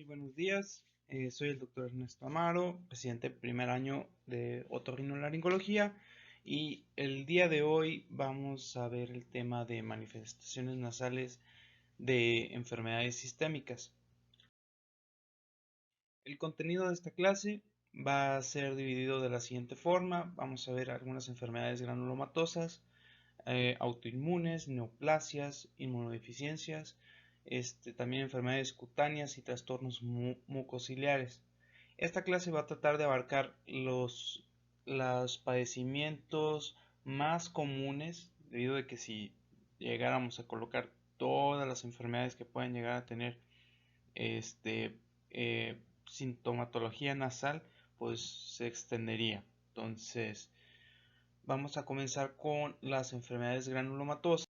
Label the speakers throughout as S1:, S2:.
S1: Buenos días. Soy el doctor Ernesto Amaro, residente primer año de otorrinolaringología, y el día de hoy vamos a ver el tema de manifestaciones nasales de enfermedades sistémicas. El contenido de esta clase va a ser dividido de la siguiente forma. Vamos a ver algunas enfermedades granulomatosas, autoinmunes, neoplasias, inmunodeficiencias, también enfermedades cutáneas y trastornos mucociliares. Esta clase va a tratar de abarcar los padecimientos más comunes, debido a que si llegáramos a colocar todas las enfermedades que pueden llegar a tener este, sintomatología nasal, pues se extendería. Entonces, vamos a comenzar con las enfermedades granulomatosas.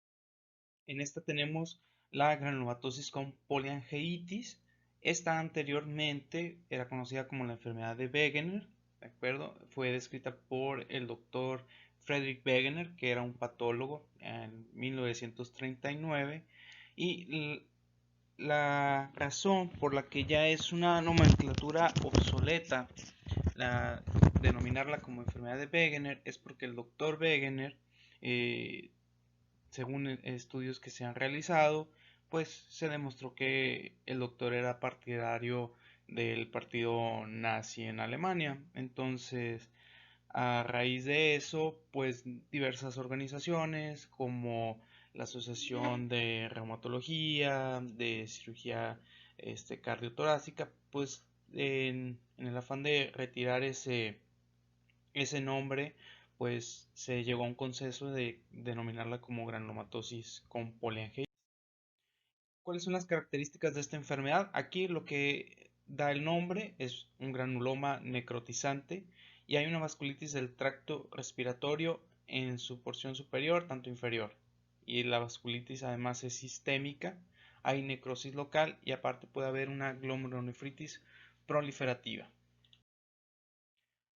S1: En esta tenemos la granulomatosis con poliangeitis. Esta anteriormente era conocida como la enfermedad de Wegener, ¿de acuerdo? Fue descrita por el doctor Friedrich Wegener, que era un patólogo en 1939, y la razón por la que ya es una nomenclatura obsoleta denominarla como enfermedad de Wegener es porque el doctor Wegener, eh, según estudios que se han realizado, pues se demostró que el doctor era partidario del partido nazi en Alemania. Entonces, a raíz de eso, pues diversas organizaciones como la Asociación de Reumatología, de Cirugía Cardiotorácica, pues en el afán de retirar ese nombre, pues se llegó a un consenso de denominarla como granulomatosis con poliangeitis. ¿Cuáles son las características de esta enfermedad? Aquí lo que da el nombre es un granuloma necrotizante y hay una vasculitis del tracto respiratorio en su porción superior, tanto inferior. Y la vasculitis además es sistémica, hay necrosis local y aparte puede haber una glomerulonefritis proliferativa.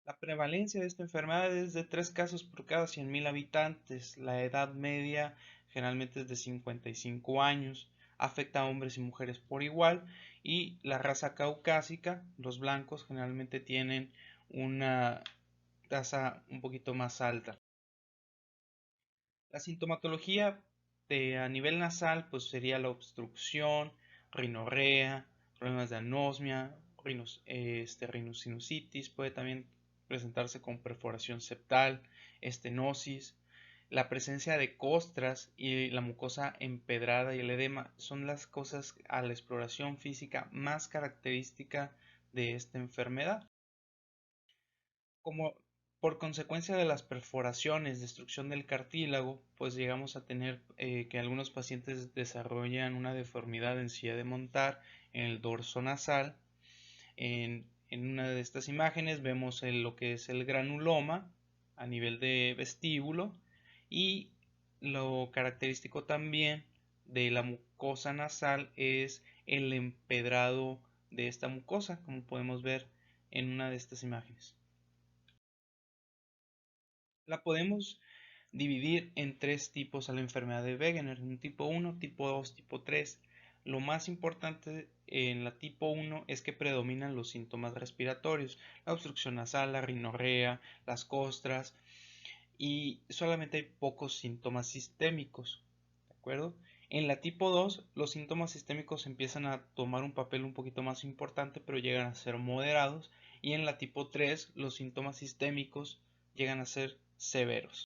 S1: La prevalencia de esta enfermedad es de 3 casos por cada 100.000 habitantes. La edad media generalmente es de 55 años. Afecta a hombres y mujeres por igual. Y la raza caucásica, los blancos, generalmente tienen una tasa un poquito más alta. La sintomatología a nivel nasal pues sería la obstrucción, rinorrea, problemas de anosmia, rinosinusitis, puede también presentarse con perforación septal, estenosis. La presencia de costras y la mucosa empedrada y el edema son las cosas a la exploración física más característica de esta enfermedad. Como por consecuencia de las perforaciones, destrucción del cartílago, pues llegamos a tener que algunos pacientes desarrollan una deformidad en silla de montar en el dorso nasal. En una de estas imágenes vemos lo que es el granuloma a nivel de vestíbulo, y lo característico también de la mucosa nasal es el empedrado de esta mucosa, como podemos ver en una de estas imágenes. La podemos dividir en 3 tipos a la enfermedad de Wegener: un tipo 1, tipo 2, tipo 3. Lo más importante en la tipo 1 es que predominan los síntomas respiratorios, la obstrucción nasal, la rinorrea, las costras, y solamente hay pocos síntomas sistémicos, ¿de acuerdo? En la tipo 2 los síntomas sistémicos empiezan a tomar un papel un poquito más importante, pero llegan a ser moderados, y en la tipo 3 los síntomas sistémicos llegan a ser severos.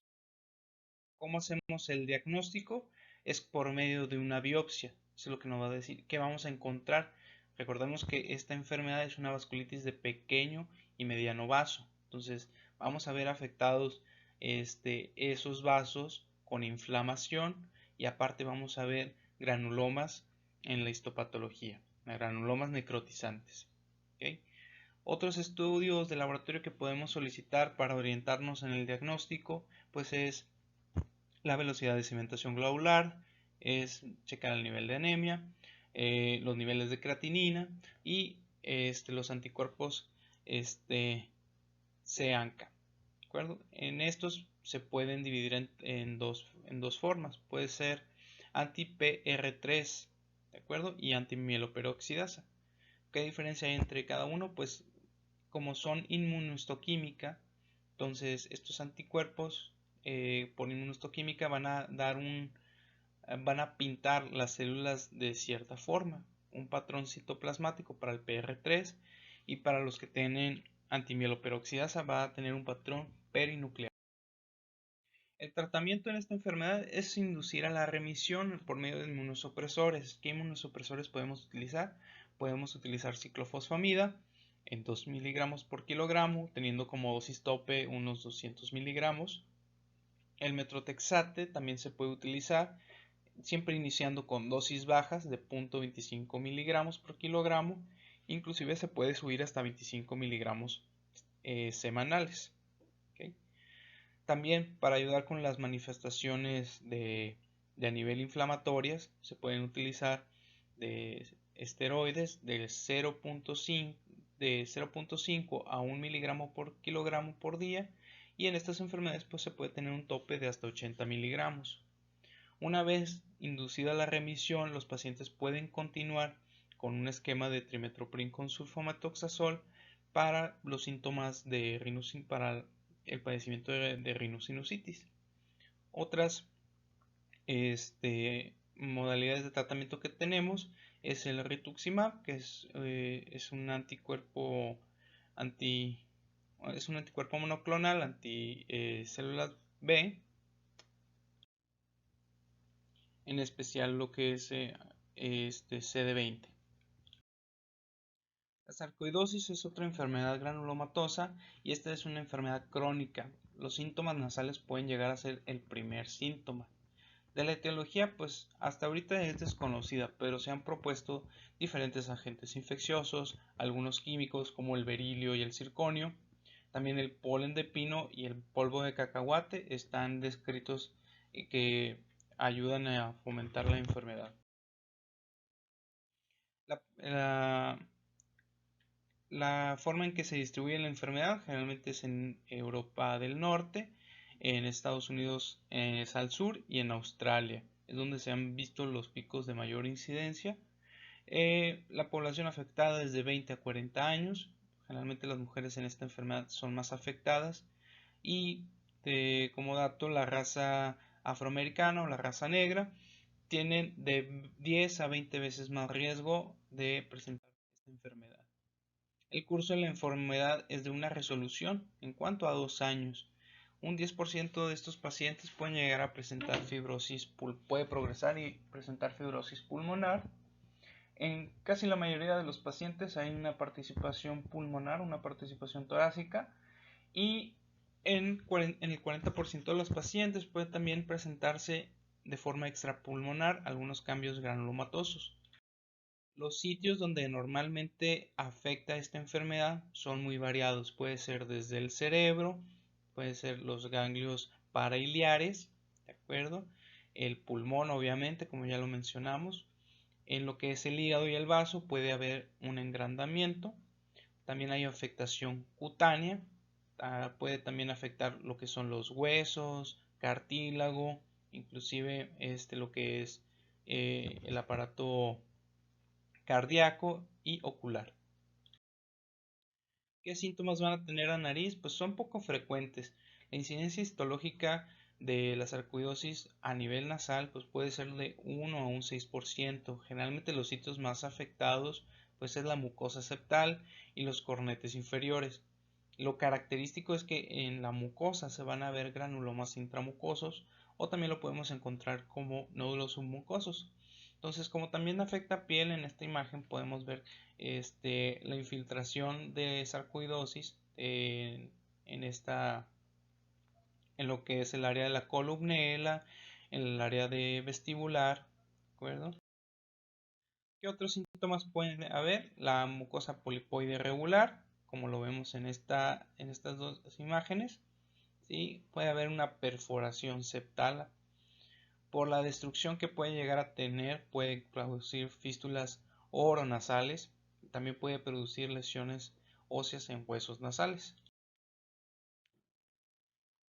S1: ¿Cómo hacemos el diagnóstico? Es por medio de una biopsia. Eso es lo que nos va a decir qué vamos a encontrar. Recordemos que esta enfermedad es una vasculitis de pequeño y mediano vaso. Entonces vamos a ver afectados esos vasos con inflamación, y aparte vamos a ver granulomas en la histopatología, granulomas necrotizantes. ¿Okay? Otros estudios de laboratorio que podemos solicitar para orientarnos en el diagnóstico, pues es la velocidad de sedimentación globular, es checar el nivel de anemia, los niveles de creatinina y los anticuerpos CANCA. ¿De acuerdo? En estos se pueden dividir en dos formas. Puede ser anti-PR3, ¿de acuerdo? Y anti-mieloperoxidasa. ¿Qué diferencia hay entre cada uno? Pues como son inmunohistoquímica, entonces estos anticuerpos por inmunohistoquímica van a pintar las células de cierta forma, un patrón citoplasmático para el PR3 y para los que tienen antimieloperoxidasa va a tener un patrón perinuclear. El tratamiento en esta enfermedad es inducir a la remisión por medio de inmunosupresores. ¿Qué inmunosupresores podemos utilizar? Podemos utilizar ciclofosfamida en 2 miligramos por kilogramo, teniendo como dosis tope unos 200 miligramos. El metrotexate también se puede utilizar, siempre iniciando con dosis bajas de 0.25 miligramos por kilogramo. Inclusive se puede subir hasta 25 miligramos semanales. ¿Okay? También para ayudar con las manifestaciones a nivel inflamatorias se pueden utilizar de esteroides de 0.5 a 1 miligramo por kilogramo por día, y en estas enfermedades pues se puede tener un tope de hasta 80 miligramos. Una vez inducida la remisión, los pacientes pueden continuar con un esquema de trimethoprim con sulfametoxazol para los síntomas de para el padecimiento de rhinosinusitis. Otras modalidades de tratamiento que tenemos es el rituximab, que es un anticuerpo monoclonal anti células B, en especial lo que es CD20. La sarcoidosis es otra enfermedad granulomatosa y esta es una enfermedad crónica. Los síntomas nasales pueden llegar a ser el primer síntoma. De la etiología, pues hasta ahorita es desconocida, pero se han propuesto diferentes agentes infecciosos, algunos químicos como el berilio y el circonio. También el polen de pino y el polvo de cacahuate están descritos que ayudan a fomentar la enfermedad. La forma en que se distribuye la enfermedad generalmente es en Europa del Norte, en Estados Unidos es al sur y en Australia es donde se han visto los picos de mayor incidencia. La población afectada es de 20 a 40 años. Generalmente las mujeres en esta enfermedad son más afectadas y como dato la raza afroamericana o la raza negra tienen de 10 a 20 veces más riesgo de presentar esta enfermedad. El curso de la enfermedad es de una resolución en cuanto a 2 años. Un 10% de estos pacientes pueden llegar a presentar puede progresar y presentar fibrosis pulmonar. En casi la mayoría de los pacientes hay una participación pulmonar, una participación torácica, y en el 40% de los pacientes puede también presentarse de forma extrapulmonar algunos cambios granulomatosos. Los sitios donde normalmente afecta esta enfermedad son muy variados. Puede ser desde el cerebro, puede ser los ganglios parailiares, ¿de acuerdo? El pulmón, obviamente, como ya lo mencionamos. En lo que es el hígado y el vaso puede haber un engrandamiento. También hay afectación cutánea. Puede también afectar lo que son los huesos, cartílago, inclusive lo que es el aparato cardíaco y ocular. ¿Qué síntomas van a tener la nariz? Pues son poco frecuentes. La incidencia histológica de la sarcoidosis a nivel nasal pues puede ser de 1 a un 6%. Generalmente los sitios más afectados pues es la mucosa septal y los cornetes inferiores. Lo característico es que en la mucosa se van a ver granulomas intramucosos o también lo podemos encontrar como nódulos submucosos. Entonces, como también afecta piel, en esta imagen podemos ver la infiltración de sarcoidosis en lo que es el área de la columela, en el área de vestibular, ¿de acuerdo? ¿Qué otros síntomas pueden haber? La mucosa polipoide regular, como lo vemos en estas dos imágenes, ¿sí? Puede haber una perforación septal. Por la destrucción que puede llegar a tener, puede producir fístulas oronasales. También puede producir lesiones óseas en huesos nasales.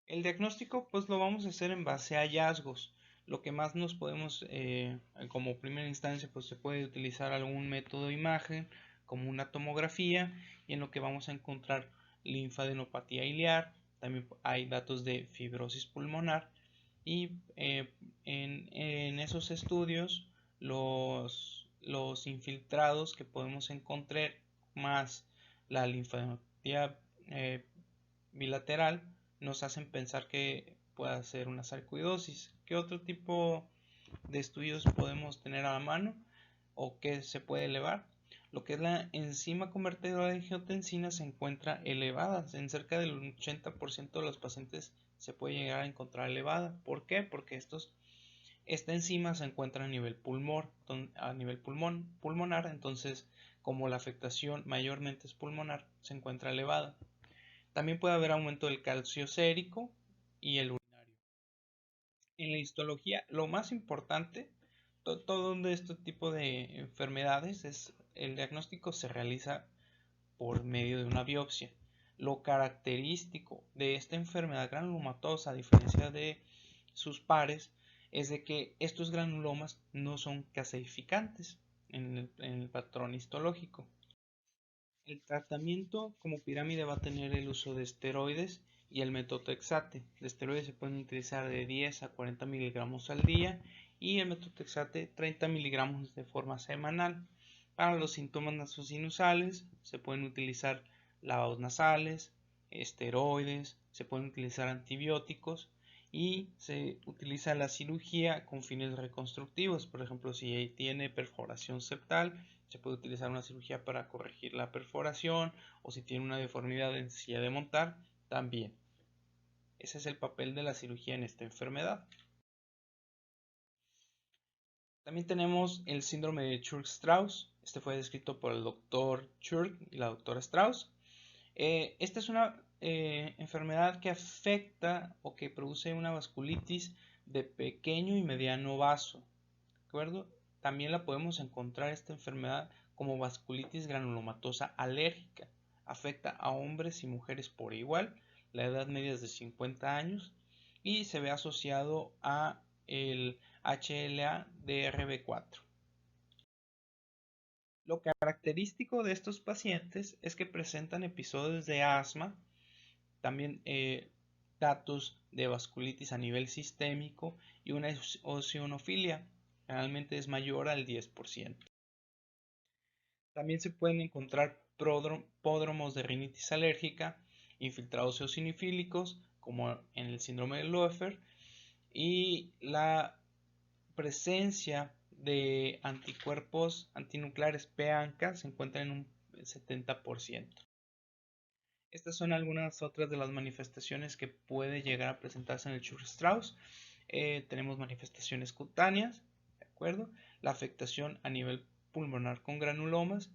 S1: El diagnóstico pues lo vamos a hacer en base a hallazgos. Lo que más nos podemos, como primera instancia, pues se puede utilizar algún método de imagen, como una tomografía y en lo que vamos a encontrar linfadenopatía iliar. También hay datos de fibrosis pulmonar y en esos estudios los infiltrados que podemos encontrar más la linfadenopatía bilateral nos hacen pensar que pueda ser una sarcoidosis. ¿Qué otro tipo de estudios podemos tener a la mano o que se puede elevar? Lo que es la enzima convertidora de angiotensina se encuentra elevada. En cerca del 80% de los pacientes se puede llegar a encontrar elevada. ¿Por qué? Porque esta enzima se encuentra a nivel pulmonar, entonces como la afectación mayormente es pulmonar, se encuentra elevada. También puede haber aumento del calcio sérico y el urinario. En la histología, lo más importante, todo este tipo de enfermedades, el diagnóstico se realiza por medio de una biopsia. Lo característico de esta enfermedad granulomatosa, a diferencia de sus pares, es de que estos granulomas no son caseificantes en el patrón histológico. El tratamiento como pirámide va a tener el uso de esteroides y el metotrexate. De esteroides se pueden utilizar de 10 a 40 miligramos al día y el metotrexate 30 miligramos de forma semanal. Para los síntomas nasosinusales se pueden utilizar lavados nasales, esteroides, se pueden utilizar antibióticos y se utiliza la cirugía con fines reconstructivos. Por ejemplo, si tiene perforación septal, se puede utilizar una cirugía para corregir la perforación, o si tiene una deformidad en silla de montar, también. Ese es el papel de la cirugía en esta enfermedad. También tenemos el síndrome de Churg-Strauss. Este fue descrito por el doctor Churg y la doctora Strauss. Esta es una enfermedad que afecta o que produce una vasculitis de pequeño y mediano vaso. ¿De acuerdo? También la podemos encontrar esta enfermedad como vasculitis granulomatosa alérgica. Afecta a hombres y mujeres por igual. La edad media es de 50 años y se ve asociado a el HLA-DRB4. Lo característico de estos pacientes es que presentan episodios de asma, también datos de vasculitis a nivel sistémico y una eosinofilia, generalmente es mayor al 10%. También se pueden encontrar pródromos de rinitis alérgica, infiltrados eosinofílicos, como en el síndrome de Loeffler, y la presencia de anticuerpos antinucleares p-ANCA se encuentra en un 70%. Estas son algunas otras de las manifestaciones que puede llegar a presentarse en el Churg-Strauss. Tenemos manifestaciones cutáneas, ¿de acuerdo? La afectación a nivel pulmonar con granulomas,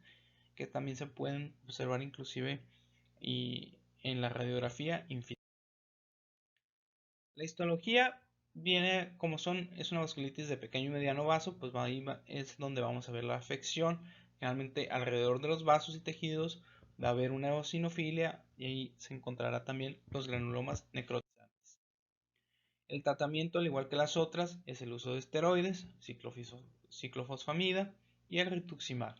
S1: que también se pueden observar inclusive y en la radiografía in vitro. La histología viene como es una vasculitis de pequeño y mediano vaso, pues ahí es donde vamos a ver la afección. Generalmente alrededor de los vasos y tejidos va a haber una eosinofilia y ahí se encontrará también los granulomas necrotizantes. El tratamiento, al igual que las otras, es el uso de esteroides, ciclofosfamida y el rituximab.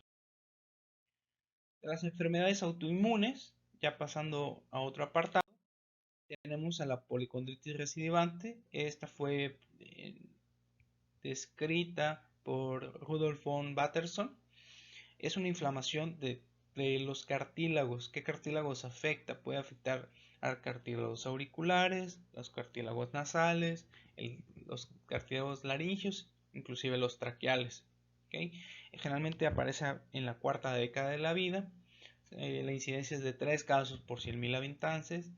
S1: Las enfermedades autoinmunes, ya pasando a otro apartado, tenemos a la policondritis recidivante. Esta fue descrita por Rudolf von Batterson. Es una inflamación de los cartílagos. ¿Qué cartílagos afecta? Puede afectar a cartílagos auriculares, los cartílagos nasales, los cartílagos laringeos, inclusive los traqueales. ¿Okay? Generalmente aparece en la cuarta década de la vida. La incidencia es de 3 casos por 100.000 habitantes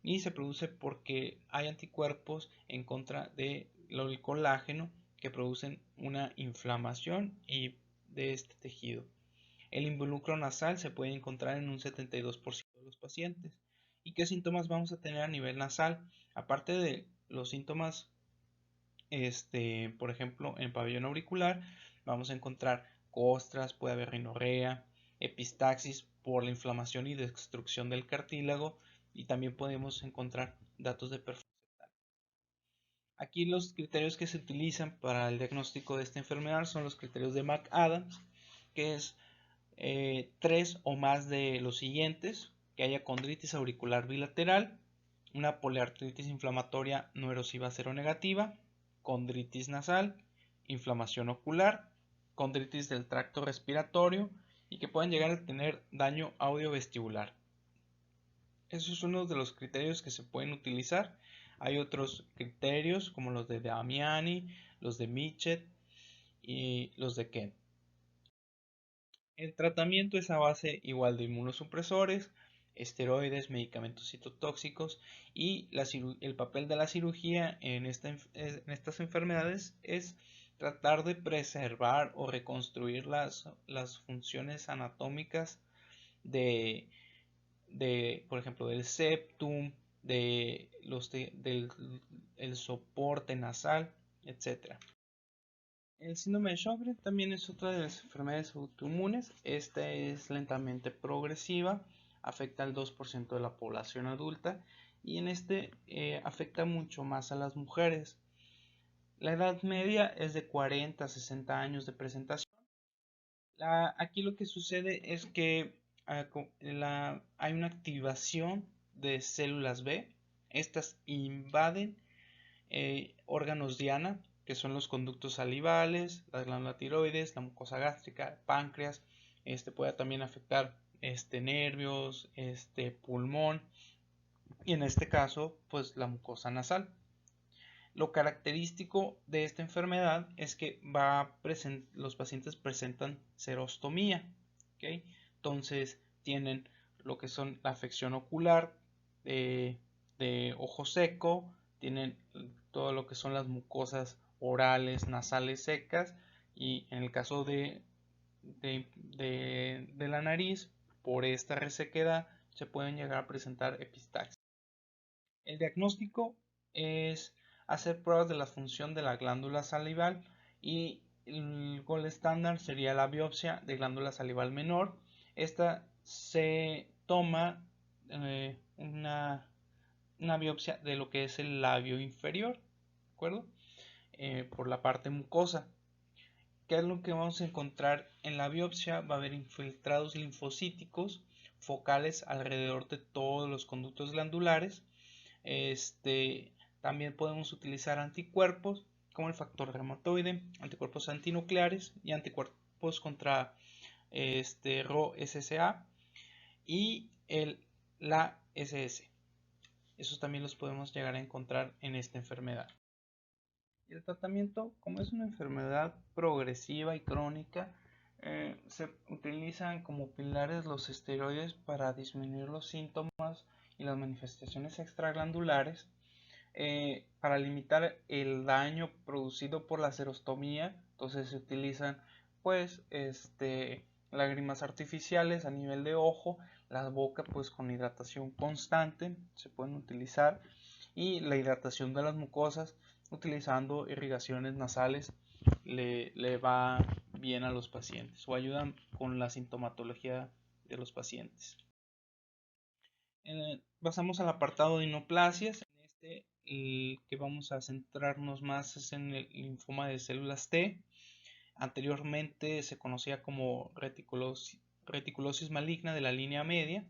S1: y se produce porque hay anticuerpos en contra del colágeno que producen una inflamación de este tejido. El involucro nasal se puede encontrar en un 72% de los pacientes. ¿Y qué síntomas vamos a tener a nivel nasal? Aparte de los síntomas, por ejemplo, en pabellón auricular, vamos a encontrar costras, puede haber rinorrea, epistaxis por la inflamación y destrucción del cartílago, y también podemos encontrar datos de perforación. Aquí los criterios que se utilizan para el diagnóstico de esta enfermedad son los criterios de McAdams, que es tres o más de los siguientes: que haya condritis auricular bilateral, una poliartritis inflamatoria no erosiva seronegativa, condritis nasal, inflamación ocular, condritis del tracto respiratorio y que puedan llegar a tener daño audiovestibular. Esos son uno de los criterios que se pueden utilizar. Hay otros criterios como los de Damiani, los de Michet y los de Kent. El tratamiento es a base igual de inmunosupresores, esteroides, medicamentos citotóxicos y el papel de la cirugía en estas enfermedades es tratar de preservar o reconstruir las funciones anatómicas de, por ejemplo, del septum, del el soporte nasal, etc. El síndrome de Sjögren también es otra de las enfermedades autoinmunes. Esta es lentamente progresiva, afecta al 2% de la población adulta y en afecta mucho más a las mujeres. La edad media es de 40 a 60 años de presentación. Aquí lo que sucede es que hay una activación de células B. Estas invaden órganos diana, que son los conductos salivales, la glándula tiroides, la mucosa gástrica, páncreas. Puede también afectar nervios, pulmón y en este caso, pues la mucosa nasal. Lo característico de esta enfermedad es que los pacientes presentan xerostomía, ¿okay? Entonces tienen lo que son la afección ocular de ojo seco, tienen todo lo que son las mucosas orales, nasales secas y en el caso de la nariz, por esta resequedad se pueden llegar a presentar epistaxis. El diagnóstico es hacer pruebas de la función de la glándula salival y el gol estándar sería la biopsia de glándula salival menor. Esta se toma una biopsia de lo que es el labio inferior, ¿de acuerdo? Por la parte mucosa. ¿Qué es lo que vamos a encontrar en la biopsia? Va a haber infiltrados linfocíticos focales alrededor de todos los conductos glandulares. También podemos utilizar anticuerpos como el factor reumatoide, anticuerpos antinucleares y anticuerpos contra RO-SSA y la SS. Esos también los podemos llegar a encontrar en esta enfermedad. El tratamiento, como es una enfermedad progresiva y crónica, se utilizan como pilares los esteroides para disminuir los síntomas y las manifestaciones extraglandulares, para limitar el daño producido por la xerostomía. Entonces se utilizan pues lágrimas artificiales a nivel de ojo, la boca pues con hidratación constante se pueden utilizar y la hidratación de las mucosas utilizando irrigaciones nasales le va bien a los pacientes o ayudan con la sintomatología de los pacientes. Pasamos al apartado de inoplasias. El que vamos a centrarnos más es en el linfoma de células T. Anteriormente se conocía como reticulosis maligna de la línea media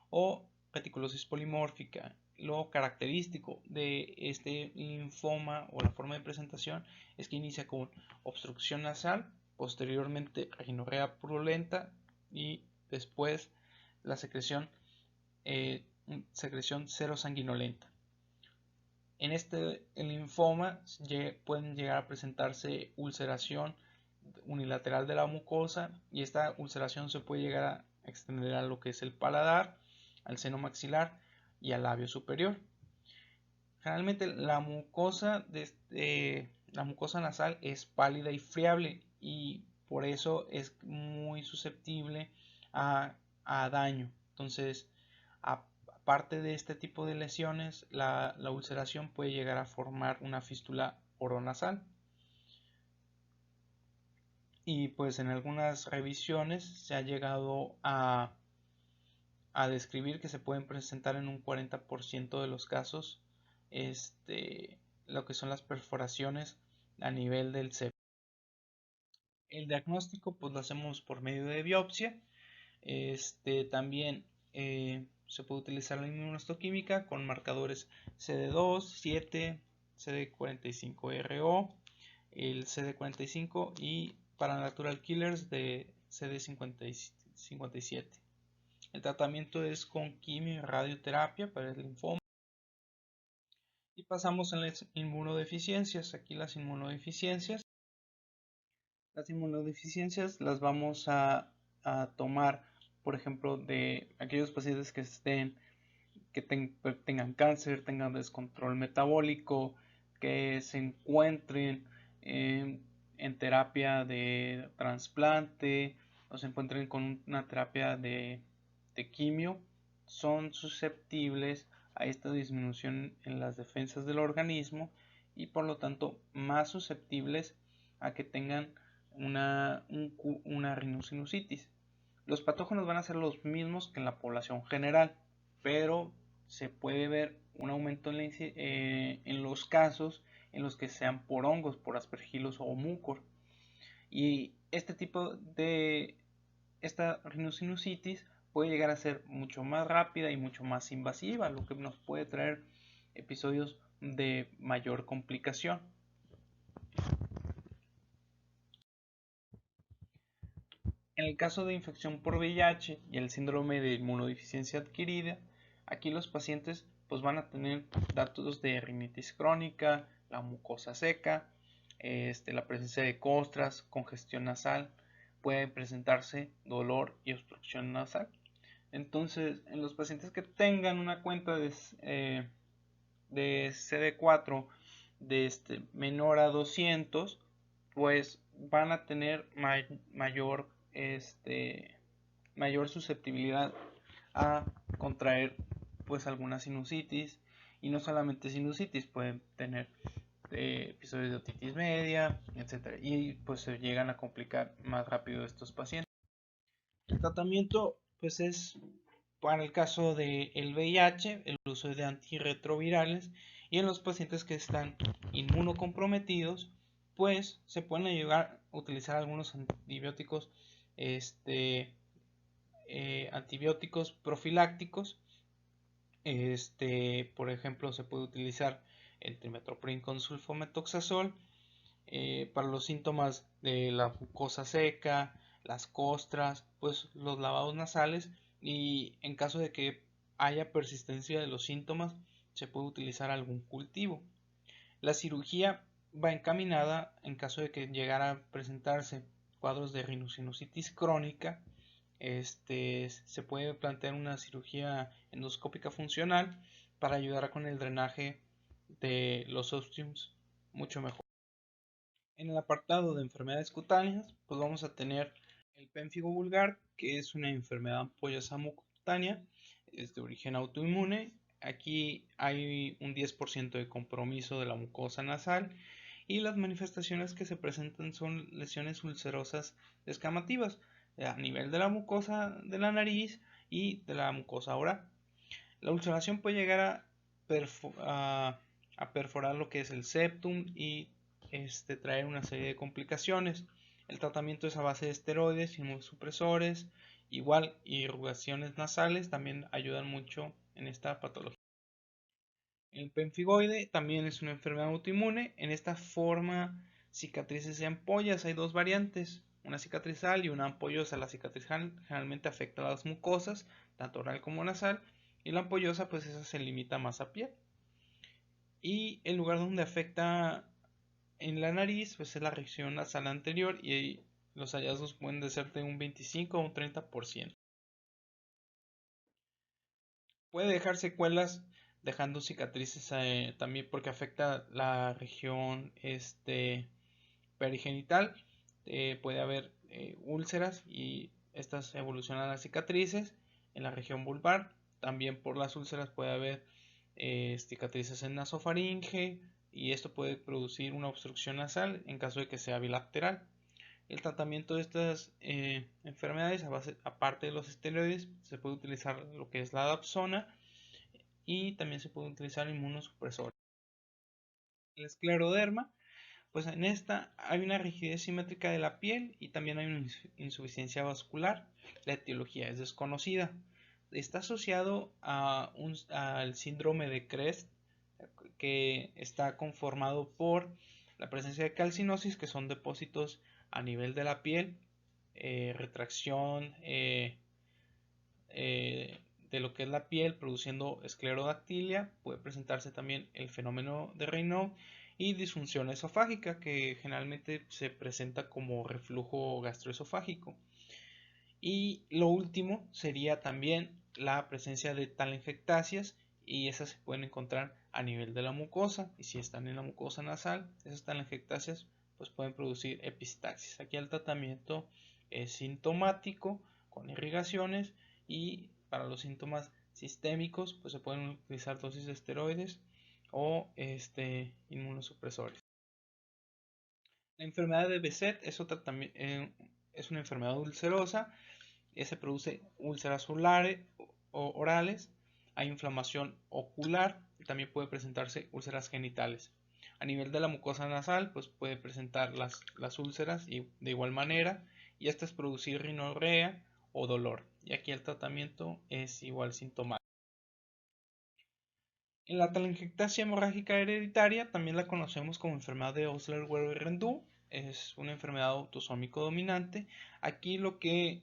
S1: o reticulosis polimórfica. Lo característico de este linfoma o la forma de presentación es que inicia con obstrucción nasal, posteriormente rinorrea purulenta y después la secreción serosanguinolenta. En este linfoma pueden llegar a presentarse ulceración unilateral de la mucosa y esta ulceración se puede llegar a extender a lo que es el paladar, al seno maxilar y al labio superior. Generalmente la mucosa nasal es pálida y friable y por eso es muy susceptible a daño. Entonces, aparte de este tipo de lesiones, la ulceración puede llegar a formar una fístula oronasal. Y pues en algunas revisiones se ha llegado a describir que se pueden presentar en un 40% de los casos lo que son las perforaciones a nivel del septum. El diagnóstico pues lo hacemos por medio de biopsia También se puede utilizar la inmunohistoquímica con marcadores CD2, 7, CD45RO, el CD45 y para natural killers de CD57. El tratamiento es con quimio y radioterapia para el linfoma. Y pasamos a las inmunodeficiencias. Aquí las inmunodeficiencias las vamos a tomar, por ejemplo, de aquellos pacientes que tengan cáncer, tengan descontrol metabólico, que se encuentren en terapia de trasplante o se encuentren con una terapia de quimio, son susceptibles a esta disminución en las defensas del organismo y por lo tanto más susceptibles a que tengan una rinosinusitis. Los patógenos van a ser los mismos que en la población general, pero se puede ver un aumento en los casos en los que sean por hongos, por aspergillus o mucor. Y esta rinosinusitis puede llegar a ser mucho más rápida y mucho más invasiva, lo que nos puede traer episodios de mayor complicación. En el caso de infección por VIH y el síndrome de inmunodeficiencia adquirida, aquí los pacientes pues van a tener datos de rinitis crónica, la mucosa seca, la presencia de costras, congestión nasal, puede presentarse dolor y obstrucción nasal. Entonces, en los pacientes que tengan una cuenta de CD4 menor a 200, pues van a tener mayor susceptibilidad a contraer pues alguna sinusitis, y no solamente sinusitis, pueden tener episodios de otitis media, etcétera, y pues se llegan a complicar más rápido estos pacientes. El tratamiento pues es para el caso del VIH, el uso de antirretrovirales, y en los pacientes que están inmunocomprometidos, pues se pueden llegar a utilizar algunos antibióticos, antibióticos profilácticos. Por ejemplo, se puede utilizar el trimethoprim con sulfametoxazol para los síntomas de la mucosa seca, las costras, pues los lavados nasales, y en caso de que haya persistencia de los síntomas se puede utilizar algún cultivo. La cirugía va encaminada en caso de que llegara a presentarse cuadros de rinosinusitis crónica. Se puede plantear una cirugía endoscópica funcional para ayudar con el drenaje de los ostiums mucho mejor. En el apartado de enfermedades cutáneas, pues vamos a tener el pénfigo vulgar, que es una enfermedad ampollosa mucocutánea, es de origen autoinmune. Aquí hay un 10% de compromiso de la mucosa nasal y las manifestaciones que se presentan son lesiones ulcerosas descamativas a nivel de la mucosa de la nariz y de la mucosa oral. La ulceración puede llegar a perforar lo que es el septum y traer una serie de complicaciones. El tratamiento es a base de esteroides, inmunosupresores, igual irrigaciones nasales también ayudan mucho en esta patología. El pemfigoide también es una enfermedad autoinmune. En esta forma cicatrices de ampollas. Hay dos variantes, una cicatrizal y una ampollosa. La cicatrizal generalmente afecta a las mucosas, tanto oral como nasal, y la ampollosa pues esa se limita más a piel. Y el lugar donde afecta en la nariz pues es la región nasal anterior, y los hallazgos pueden ser de un 25 o un 30%. Puede dejar secuelas dejando cicatrices también porque afecta la región perigenital. Puede haber úlceras y estas evolucionan a cicatrices en la región vulvar. También por las úlceras puede haber cicatrices en nasofaringe, y esto puede producir una obstrucción nasal en caso de que sea bilateral. El tratamiento de estas enfermedades, aparte de los esteroides, se puede utilizar lo que es la dapsona, y también se puede utilizar inmunosupresores. El escleroderma Pues en esta hay una rigidez simétrica de la piel y también hay una insuficiencia vascular. La etiología es desconocida. Está asociado al síndrome de Crest, que está conformado por la presencia de calcinosis, que son depósitos a nivel de la piel, retracción de lo que es la piel produciendo esclerodactilia. Puede presentarse también el fenómeno de Raynaud y disfunción esofágica, que generalmente se presenta como reflujo gastroesofágico. Y lo último sería también la presencia de telangiectasias, y esas se pueden encontrar a nivel de la mucosa, y si están en la mucosa nasal, esas telangiectasias pues pueden producir epistaxis. Aquí el tratamiento es sintomático con irrigaciones, y para los síntomas sistémicos pues se pueden utilizar dosis de esteroides o inmunosupresores. La enfermedad de Behçet es una enfermedad ulcerosa. Se produce úlceras orales, hay inflamación ocular y también puede presentarse úlceras genitales. A nivel de la mucosa nasal, pues puede presentar las úlceras y de igual manera, y esta es producir rinorrea o dolor. Y aquí el tratamiento es igual sintomático. En la telangiectasia hemorrágica hereditaria también la conocemos como enfermedad de Osler-Weber-Rendu. Es una enfermedad autosómico dominante. Aquí lo que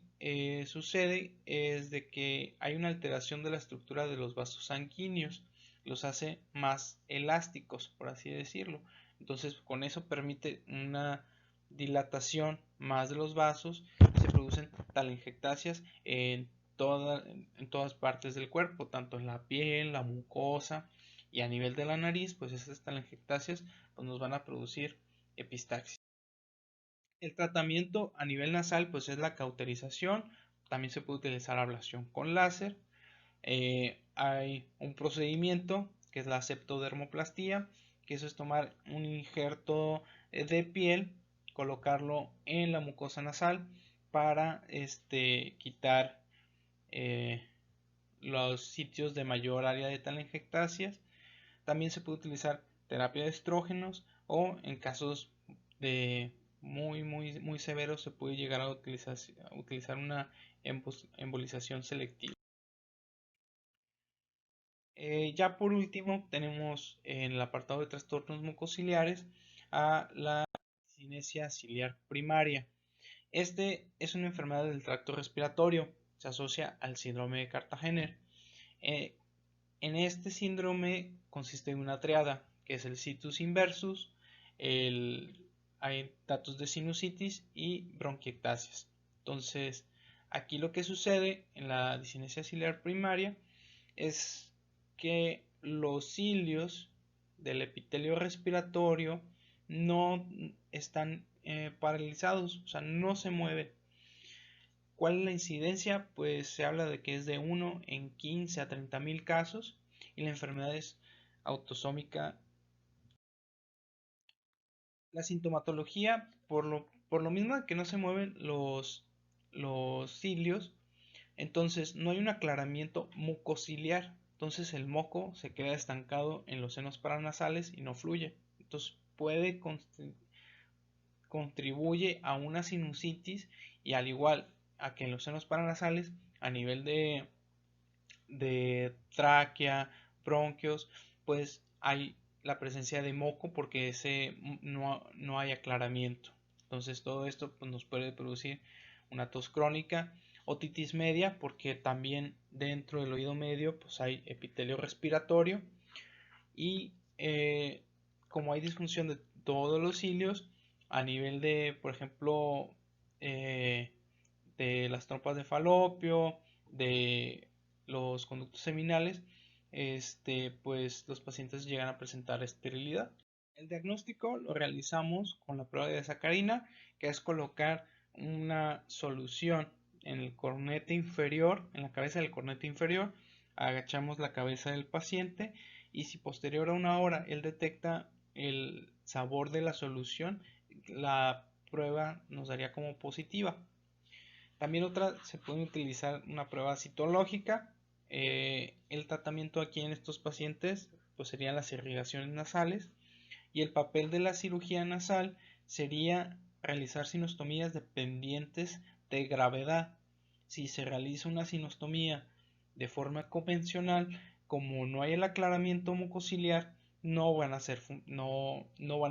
S1: sucede es de que hay una alteración de la estructura de los vasos sanguíneos, los hace más elásticos, por así decirlo. Entonces, con eso permite una dilatación más de los vasos. Se producen telangiectasias en todas partes del cuerpo, tanto en la piel, la mucosa, y a nivel de la nariz, pues esas telangiectasias pues nos van a producir epistaxis. El tratamiento a nivel nasal pues es la cauterización. También se puede utilizar ablación con láser. Hay un procedimiento que es la septodermoplastía, que eso es tomar un injerto de piel, colocarlo en la mucosa nasal para quitar los sitios de mayor área de telangiectasias. También se puede utilizar terapia de estrógenos, o en casos de muy severos se puede llegar a utilizar una embolización selectiva. Ya por último tenemos en el apartado de trastornos mucociliares a la cinesia ciliar primaria. Este es una enfermedad del tracto respiratorio, se asocia al síndrome de Cartagener. En este síndrome consiste en una triada, que es el situs inversus, hay datos de sinusitis y bronquiectasias. Entonces, aquí lo que sucede en la discinesia ciliar primaria es que los cilios del epitelio respiratorio no están paralizados, o sea, no se mueven. ¿Cuál es la incidencia? Pues se habla de que es de 1 en 15 a 30.000 casos, y la enfermedad es autosómica. La sintomatología, por lo mismo que no se mueven los cilios, entonces no hay un aclaramiento mucociliar. Entonces el moco se queda estancado en los senos paranasales y no fluye. Entonces contribuye a una sinusitis, y al igual a que en los senos paranasales, a nivel de tráquea, bronquios, pues hay la presencia de moco porque no hay aclaramiento. Entonces todo esto pues, nos puede producir una tos crónica, otitis media, porque también dentro del oído medio pues hay epitelio respiratorio, y como hay disfunción de todos los cilios a nivel de, por ejemplo, de las trompas de falopio, de los conductos seminales, pues los pacientes llegan a presentar esterilidad. El diagnóstico lo realizamos con la prueba de sacarina, que es colocar una solución en el cornete inferior, en la cabeza del cornete inferior. Agachamos la cabeza del paciente, y si posterior a una hora él detecta el sabor de la solución, la prueba nos daría como positiva. También se puede utilizar una prueba citológica. El tratamiento aquí en estos pacientes pues serían las irrigaciones nasales, Y el papel de la cirugía nasal sería realizar sinostomías dependientes de gravedad. Si se realiza una sinostomía de forma convencional, como no hay el aclaramiento mucociliar, no van a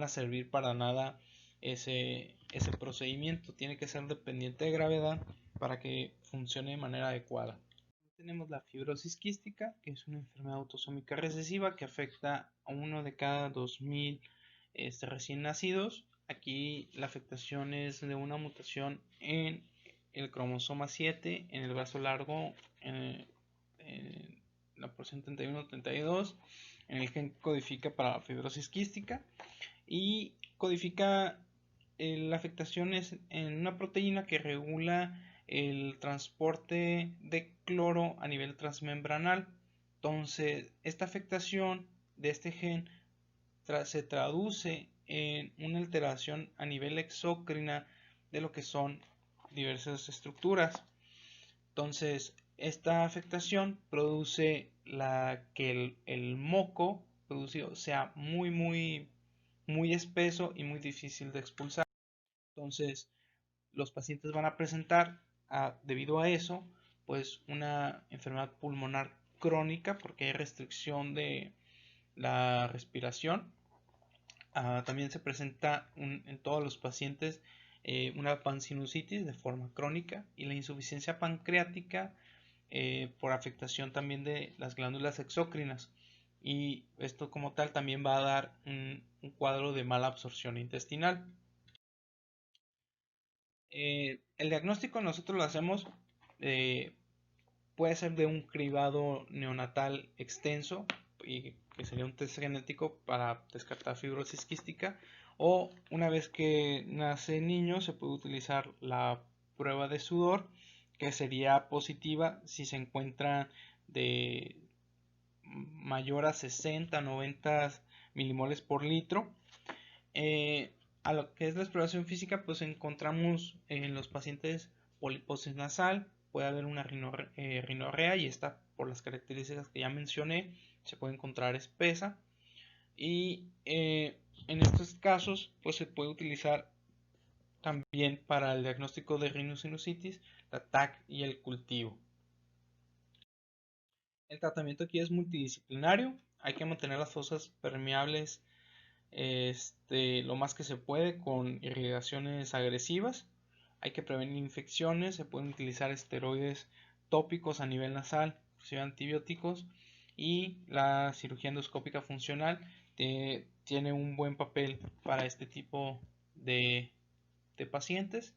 S1: servir para nada ese procedimiento. Tiene que ser dependiente de gravedad para que funcione de manera adecuada. Tenemos la fibrosis quística, que es una enfermedad autosómica recesiva que afecta a uno de cada 2000 recién nacidos. Aquí la afectación es de una mutación en el cromosoma 7, en el brazo largo, en la porción 31-32, en el gen que codifica para la fibrosis quística y codifica la afectación es en una proteína que regula el transporte de cloro a nivel transmembranal. Entonces, esta afectación de este gen se traduce en una alteración a nivel exócrina de lo que son diversas estructuras. Entonces, esta afectación produce que el moco producido sea muy espeso y muy difícil de expulsar. Entonces, los pacientes van a presentar, debido a eso, pues una enfermedad pulmonar crónica porque hay restricción de la respiración. También se presenta en todos los pacientes una pansinusitis de forma crónica y la insuficiencia pancreática por afectación también de las glándulas exócrinas. Y esto como tal también va a dar un cuadro de mala absorción intestinal. El diagnóstico nosotros lo hacemos, eh, puede ser de un cribado neonatal extenso, y que sería un test genético para descartar fibrosis quística, o una vez que nace el niño se puede utilizar la prueba de sudor, que sería positiva si se encuentra de mayor a 60-90 milimoles por litro. A lo que es la exploración física, pues encontramos en los pacientes poliposis nasal, puede haber una rinorrea y esta, por las características que ya mencioné, se puede encontrar espesa. Y en estos casos, pues se puede utilizar también para el diagnóstico de rhinosinusitis, la TAC y el cultivo. El tratamiento aquí es multidisciplinario, hay que mantener las fosas permeables lo más que se puede con irrigaciones agresivas. Hay que prevenir infecciones, se pueden utilizar esteroides tópicos a nivel nasal, inclusive antibióticos, y la cirugía endoscópica funcional tiene un buen papel para este tipo de pacientes.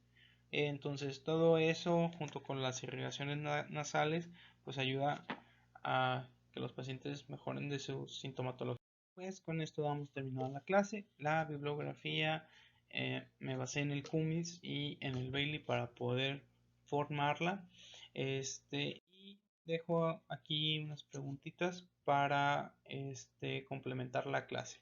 S1: Entonces todo eso junto con las irrigaciones nasales pues ayuda a que los pacientes mejoren de su sintomatología. Pues con esto damos terminada la clase. La bibliografía, me basé en el Cummins y en el Bailey para poder formarla. Y dejo aquí unas preguntitas para complementar la clase.